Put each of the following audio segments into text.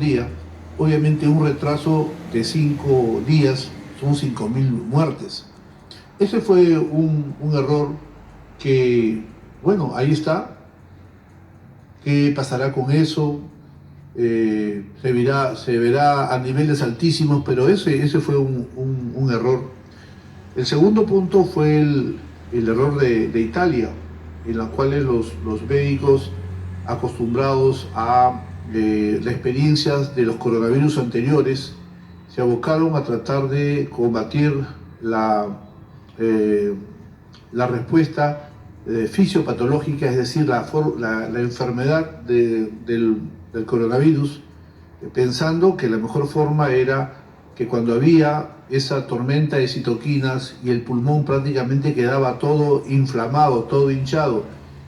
día, obviamente un retraso de 5 días son 5.000 muertes. Ese fue un error que, bueno, ahí está. ¿Qué pasará con eso? Se verá a niveles altísimos, pero ese fue un error. El segundo punto fue el error de Italia, en la cual los médicos acostumbrados a las experiencias de los coronavirus anteriores se abocaron a tratar de combatir la, eh, la respuesta fisiopatológica, es decir, la enfermedad del coronavirus, pensando que la mejor forma era que cuando había esa tormenta de citoquinas y el pulmón prácticamente quedaba todo inflamado, todo hinchado,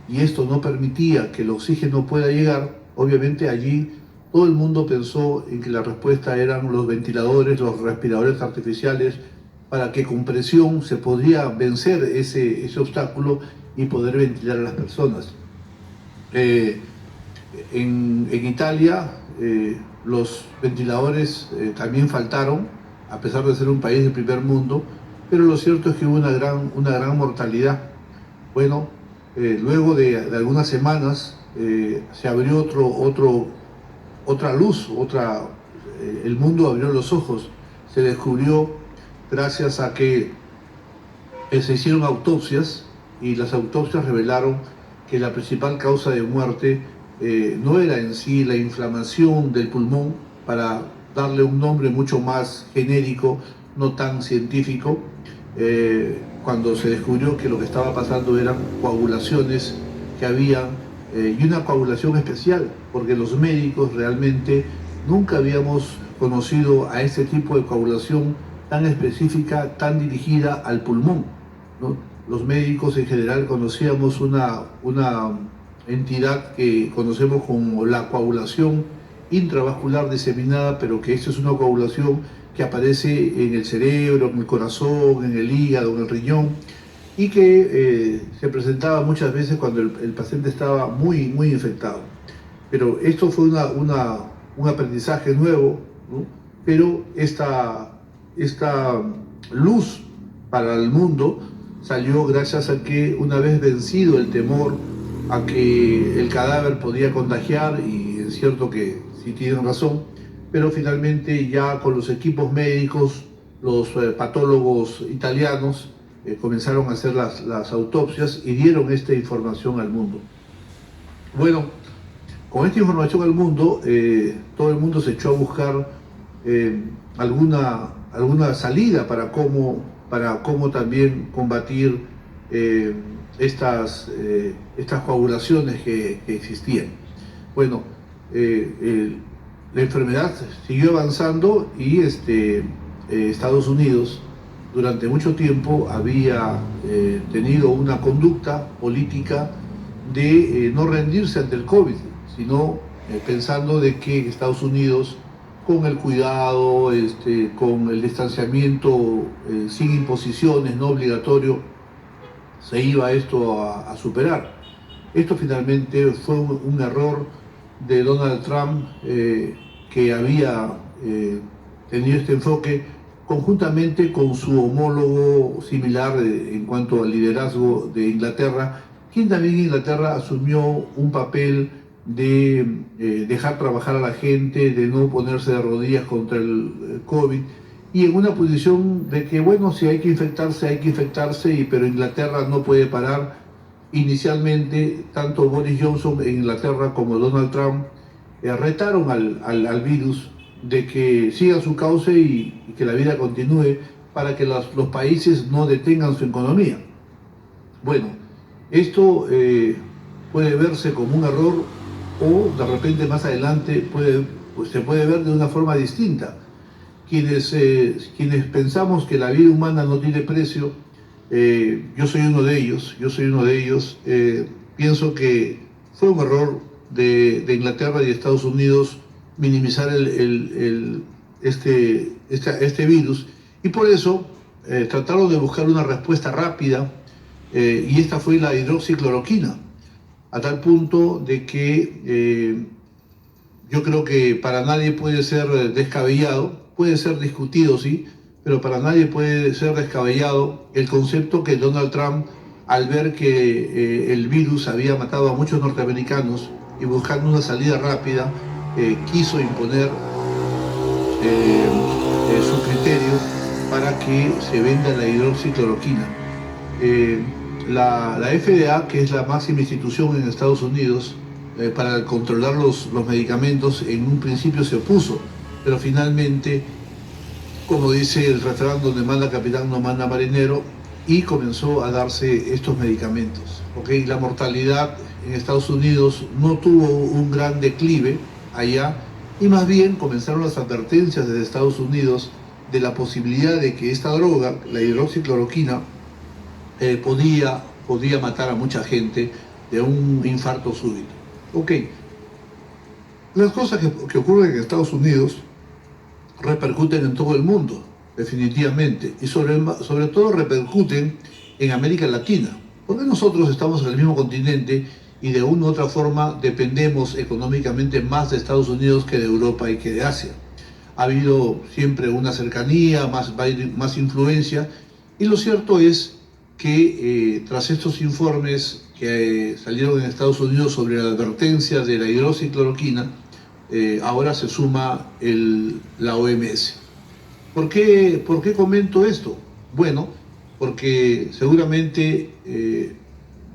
y esto no permitía que el oxígeno pueda llegar, obviamente allí todo el mundo pensó en que la respuesta eran los ventiladores, los respiradores artificiales, para que con presión se podría vencer ese obstáculo y poder ventilar a las personas. Eh, en Italia los ventiladores también faltaron, a pesar de ser un país de primer mundo, pero lo cierto es que hubo una gran mortalidad. Bueno, luego de algunas semanas se abrió otra luz, el mundo abrió los ojos, se descubrió gracias a que se hicieron autopsias y las autopsias revelaron que la principal causa de muerte no era en sí la inflamación del pulmón, para darle un nombre mucho más genérico, no tan científico, cuando se descubrió que lo que estaba pasando eran coagulaciones que habían, y una coagulación especial, porque los médicos realmente nunca habíamos conocido a este tipo de coagulación tan específica, tan dirigida al pulmón, ¿no? Los médicos en general conocíamos una entidad que conocemos como la coagulación intravascular diseminada, pero que esto es una coagulación que aparece en el cerebro, en el corazón, en el hígado, en el riñón, y que se presentaba muchas veces cuando el paciente estaba muy, muy infectado. Pero esto fue un aprendizaje nuevo, ¿no? Pero esta luz para el mundo salió gracias a que, una vez vencido el temor a que el cadáver podía contagiar, y es cierto que sí tienen razón, pero finalmente ya con los equipos médicos, los patólogos italianos comenzaron a hacer las autopsias y dieron esta información al mundo. Bueno, con esta información al mundo, todo el mundo se echó a buscar alguna salida para cómo también combatir estas coagulaciones que existían. Bueno, la enfermedad siguió avanzando y Estados Unidos durante mucho tiempo había tenido una conducta política de no rendirse ante el COVID, sino pensando de que Estados Unidos, con el cuidado, con el distanciamiento sin imposiciones, no obligatorio, se iba esto a superar. Esto finalmente fue un error de Donald Trump, que había tenido este enfoque conjuntamente con su homólogo similar en cuanto al liderazgo de Inglaterra, quien también en Inglaterra asumió un papel de dejar trabajar a la gente, de no ponerse de rodillas contra el COVID, y en una posición de que, bueno, si hay que infectarse, pero Inglaterra no puede parar. Inicialmente, tanto Boris Johnson en Inglaterra como Donald Trump retaron al virus de que siga su cauce y que la vida continúe, para que los países no detengan su economía. Bueno, esto puede verse como un error, o de repente más adelante se puede ver de una forma distinta. Quienes pensamos que la vida humana no tiene precio, yo soy uno de ellos, pienso que fue un error de Inglaterra y de Estados Unidos minimizar este virus, y por eso trataron de buscar una respuesta rápida, y esta fue la hidroxicloroquina, a tal punto de que Yo creo que para nadie puede ser descabellado, puede ser discutido, sí, pero para nadie puede ser descabellado el concepto que Donald Trump, al ver que el virus había matado a muchos norteamericanos y buscando una salida rápida, quiso imponer su criterio para que se venda la hidroxicloroquina. La FDA, que es la máxima institución en Estados Unidos para controlar los medicamentos, en un principio se opuso, pero finalmente, como dice el refrán, donde manda capitán no manda marinero, y comenzó a darse estos medicamentos. ¿Okay? La mortalidad en Estados Unidos no tuvo un gran declive allá, y más bien comenzaron las advertencias desde Estados Unidos de la posibilidad de que esta droga, la hidroxicloroquina, podía matar a mucha gente de un infarto súbito. Ok, las cosas que ocurren en Estados Unidos repercuten en todo el mundo, definitivamente, y sobre todo repercuten en América Latina, porque nosotros estamos en el mismo continente y de una u otra forma dependemos económicamente más de Estados Unidos que de Europa y que de Asia. Ha habido siempre una cercanía, más influencia, y lo cierto es que tras estos informes que salieron en Estados Unidos sobre la advertencia de la hidroxicloroquina, ahora se suma la OMS. ¿Por qué comento esto? Bueno, porque seguramente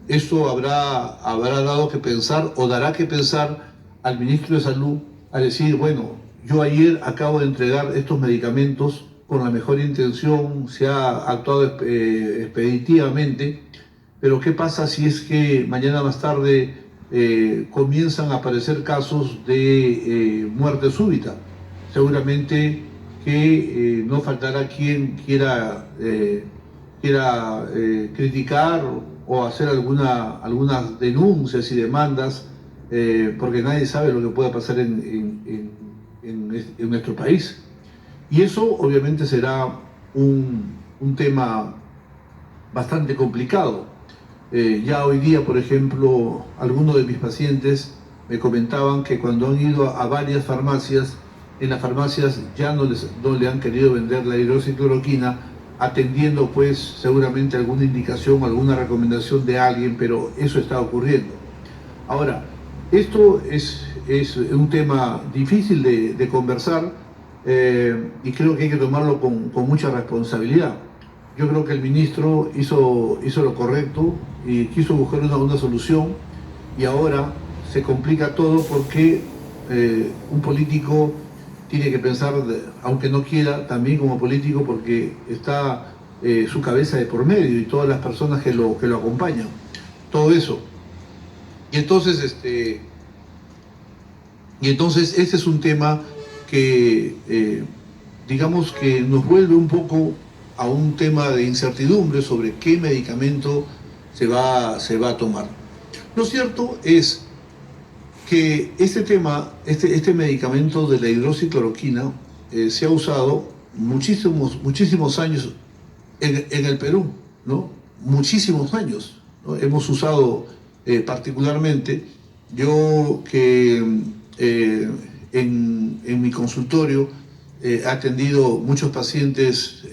esto habrá dado que pensar o dará que pensar al ministro de Salud a decir, bueno, yo ayer acabo de entregar estos medicamentos con la mejor intención, se ha actuado expeditivamente, pero ¿qué pasa si es que mañana más tarde comienzan a aparecer casos de muerte súbita? Seguramente que no faltará quien quiera criticar o hacer algunas denuncias y demandas, porque nadie sabe lo que pueda pasar en nuestro país. Y eso obviamente será un tema bastante complicado. Ya hoy día, por ejemplo, algunos de mis pacientes me comentaban que cuando han ido a varias farmacias, en las farmacias ya no le han querido vender la hidroxicloroquina, atendiendo pues seguramente alguna indicación, alguna recomendación de alguien, pero eso está ocurriendo. Ahora, esto es un tema difícil de conversar, y creo que hay que tomarlo con mucha responsabilidad. Yo creo que el ministro hizo lo correcto y quiso buscar una solución, y ahora se complica todo porque un político tiene que pensar, aunque no quiera, también como político, porque está su cabeza de por medio y todas las personas que lo acompañan, todo eso. Y entonces ese es un tema que digamos que nos vuelve un poco a un tema de incertidumbre sobre qué medicamento se va a tomar. Lo cierto es que este medicamento de la hidroxicloroquina se ha usado muchísimos años en el Perú, ¿no? Muchísimos años, ¿no? Hemos usado particularmente, yo que en mi consultorio he atendido muchos pacientes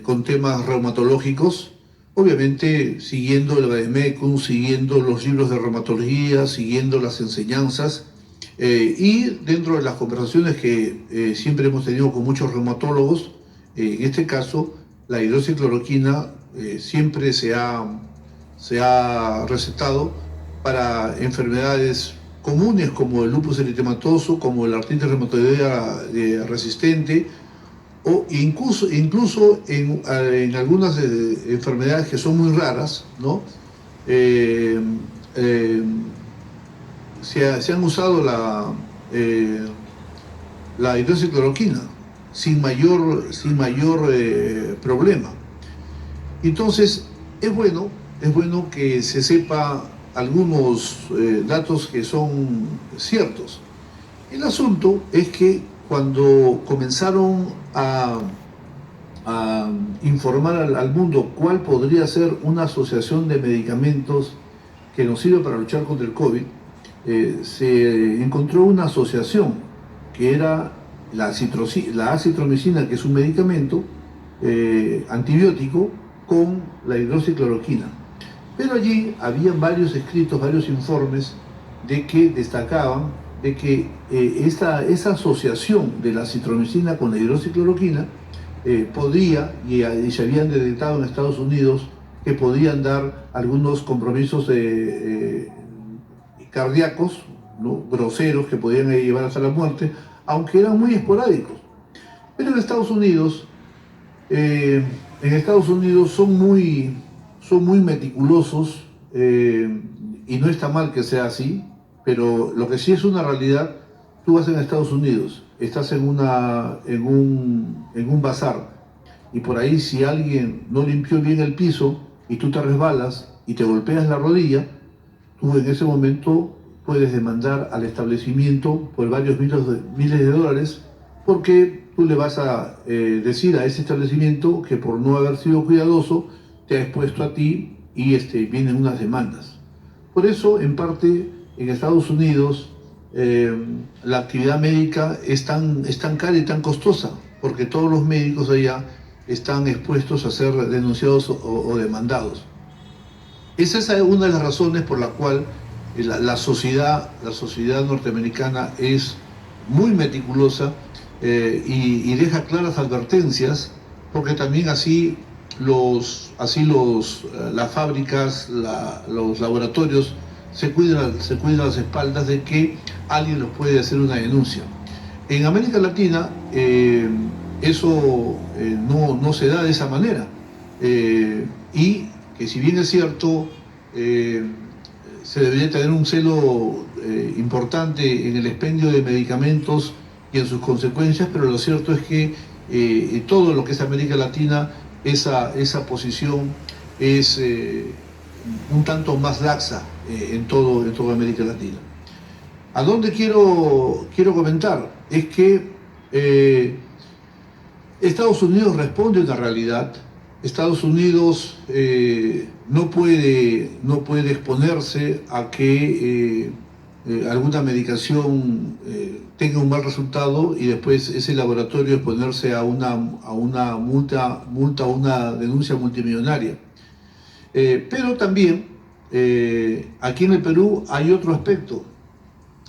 con temas reumatológicos, obviamente siguiendo el vademecum, siguiendo los libros de reumatología, siguiendo las enseñanzas, y dentro de las conversaciones que siempre hemos tenido con muchos reumatólogos, en este caso la hidroxicloroquina siempre se ha recetado para enfermedades comunes como el lupus eritematoso, como la artritis reumatoidea resistente, o incluso en algunas enfermedades que son muy raras, ¿no? Se han usado la hidroxicloroquina sin mayor problema. Entonces, es bueno que se sepa algunos datos que son ciertos. El asunto es que cuando comenzaron a informar al mundo cuál podría ser una asociación de medicamentos que nos sirve para luchar contra el COVID, se encontró una asociación que era la acitromicina, que es un medicamento antibiótico, con la hidroxicloroquina. Pero allí habían varios escritos, varios informes de que destacaban de que esa asociación de la acitromicina con la hidroxicloroquina podía, y se habían detectado en Estados Unidos, que podían dar algunos compromisos cardíacos, ¿no?, groseros, que podían llevar hasta la muerte, aunque eran muy esporádicos. Pero en Estados Unidos son muy meticulosos, y no está mal que sea así, pero lo que sí es una realidad: tú vas en Estados Unidos, estás en un bazar, y por ahí, si alguien no limpió bien el piso y tú te resbalas y te golpeas la rodilla, tú en ese momento puedes demandar al establecimiento por varios miles de dólares, porque tú le vas a decir a ese establecimiento que por no haber sido cuidadoso te ha expuesto a ti, y vienen unas demandas. Por eso, en parte, en Estados Unidos la actividad médica es tan cara y tan costosa, porque todos los médicos allá están expuestos a ser denunciados o demandados. Esa es una de las razones por la cual la sociedad norteamericana es muy meticulosa, y deja claras advertencias, porque también así las fábricas, los laboratorios se cuidan las espaldas de que alguien los puede hacer una denuncia. En América Latina eso no se da de esa manera, y que, si bien es cierto, se debería tener un celo importante en el expendio de medicamentos y en sus consecuencias, pero lo cierto es que todo lo que es América Latina, esa posición es un tanto más laxa en toda América Latina. ¿A dónde quiero comentar? Es que Estados Unidos responde a una realidad. Estados Unidos no puede exponerse a que alguna medicación tenga un mal resultado y después ese laboratorio exponerse a una multa, a una denuncia multimillonaria. Pero también aquí en el Perú hay otro aspecto.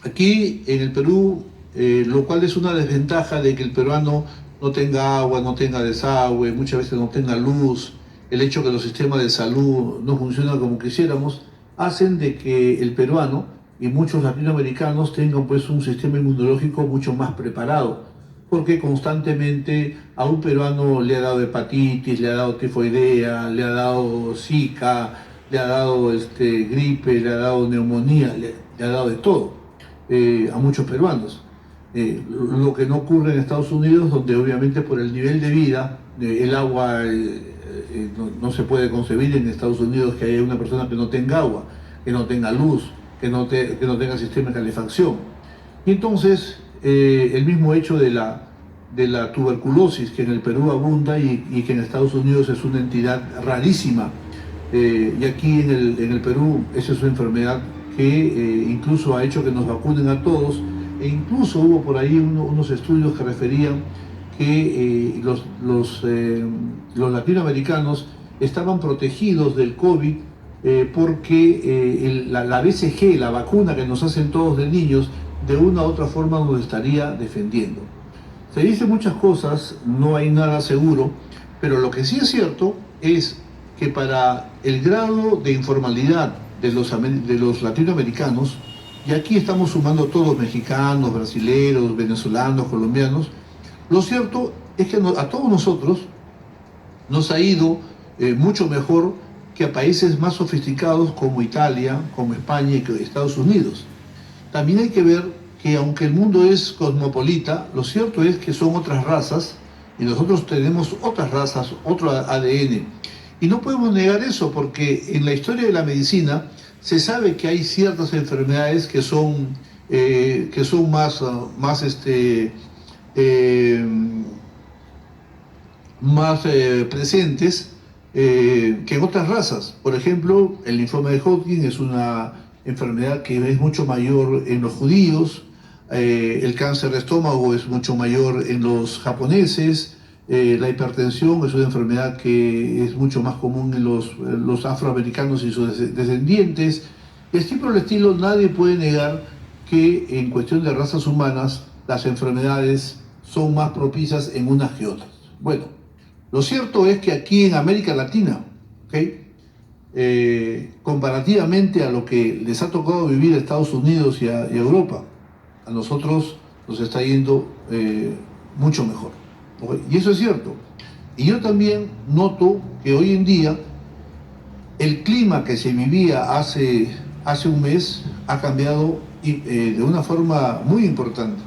Aquí en el Perú, lo cual es una desventaja de que el peruano no tenga agua, no tenga desagüe, muchas veces no tenga luz, el hecho que los sistemas de salud no funcionan como quisiéramos, hacen de que el peruano y muchos latinoamericanos tengan pues un sistema inmunológico mucho más preparado, porque constantemente a un peruano le ha dado hepatitis, le ha dado tifoidea, le ha dado zika, le ha dado gripe, le ha dado neumonía, le ha dado de todo a muchos peruanos. Lo que no ocurre en Estados Unidos, donde obviamente por el nivel de vida, el agua no se puede concebir en Estados Unidos que haya una persona que no tenga agua, que no tenga luz, que no tenga sistema de calefacción. Y entonces el mismo hecho de la tuberculosis, que en el Perú abunda y que en Estados Unidos es una entidad rarísima, y aquí en el Perú esa es una enfermedad que incluso ha hecho que nos vacunen a todos, e incluso hubo por ahí unos estudios que referían que los latinoamericanos estaban protegidos del COVID porque la BCG, la vacuna que nos hacen todos de niños, de una u otra forma nos estaría defendiendo. Se dicen muchas cosas, no hay nada seguro, pero lo que sí es cierto es que para el grado de informalidad de los latinoamericanos, y aquí estamos sumando todos, mexicanos, brasileños, venezolanos, colombianos, lo cierto es que a todos nosotros nos ha ido mucho mejor que a países más sofisticados como Italia, como España y que Estados Unidos. También hay que ver que, aunque el mundo es cosmopolita, lo cierto es que son otras razas y nosotros tenemos otras razas, otro ADN. Y no podemos negar eso, porque en la historia de la medicina se sabe que hay ciertas enfermedades que son más presentes que en otras razas. Por ejemplo, el linfoma de Hodgkin es una enfermedad que es mucho mayor en los judíos, El cáncer de estómago es mucho mayor en los japoneses. La hipertensión es una enfermedad que es mucho más común en los afroamericanos y sus descendientes. Y así por el estilo, nadie puede negar que en cuestión de razas humanas las enfermedades son más propicias en unas que otras. Bueno, lo cierto es que aquí en América Latina, ¿okay? Comparativamente a lo que les ha tocado vivir a Estados Unidos y a Europa, a nosotros nos está yendo mucho mejor. ¿Okay? Y eso es cierto. Y yo también noto que hoy en día el clima que se vivía hace un mes ha cambiado de una forma muy importante.